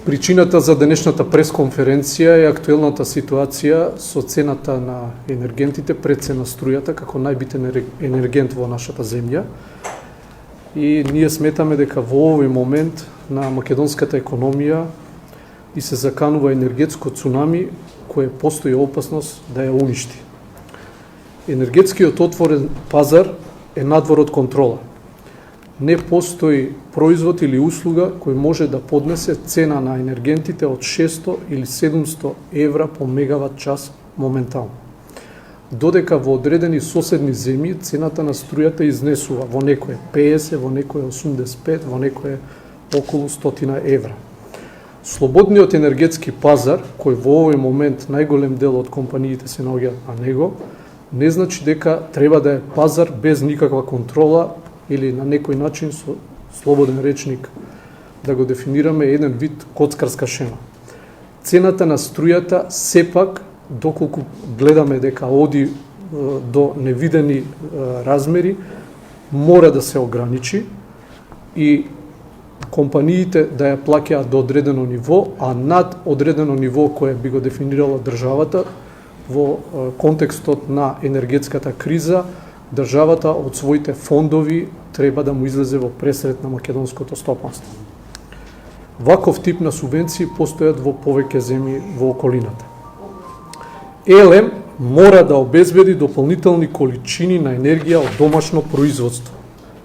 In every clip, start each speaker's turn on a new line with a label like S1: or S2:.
S1: Причината за денешната пресконференција е актуелната ситуација со цената на енергентите, прецена струјата како најбитен енергент во нашата земја. И ние сметаме дека во овој момент на македонската економија и се заканува енергетско цунами кое постои опасност да ја уништи. Енергетскиот отворен пазар е надвор од контрола. Не постои производ или услуга кој може да поднесе цена на енергентите од 600 или 700 евра по мегават час моментално. Додека во одредени соседни земји цената на струјата изнесува во некое 50, во некое 85, во некое околу 100 евра. Слободниот енергетски пазар, кој во овој момент најголем дел од компаниите се наоѓаат на него, не значи дека треба да е пазар без никаква контрола или на некој начин со слободен речник да го дефинираме еден вид коцкарска шема. Цената на струјата сепак, доколку гледаме дека оди до невидени размери, мора да се ограничи и компаниите да ја плаќаат до одредено ниво, а над одредено ниво кое би го дефинирала државата во контекстот на енергетската криза, државата од своите фондови треба да му излезе во пресрет на македонското стопанство. Ваков тип на субвенции постојат во повеќе земји во околината. ЕЛЕМ мора да обезбеди дополнителни количини на енергија од домашно производство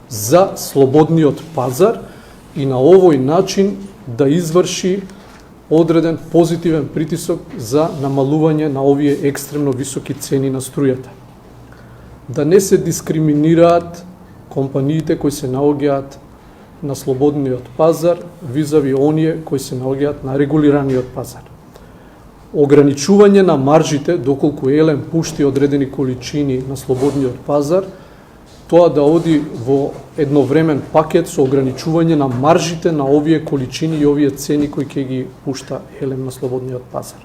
S1: за слободниот пазар и на овој начин да изврши одреден позитивен притисок за намалување на овие екстремно високи цени на струјата. Да не се дискриминираат компаниите кои се наоѓаат на слободниот пазар визави оние кои се наоѓаат на регулираниот пазар. Ограничување на маржите, доколку ЕЛЕМ пушти одредени количини на слободниот пазар, тоа да оди во едновремен пакет со ограничување на маржите на овие количини и овие цени кои ќе ги пушта ЕЛЕМ на слободниот пазар.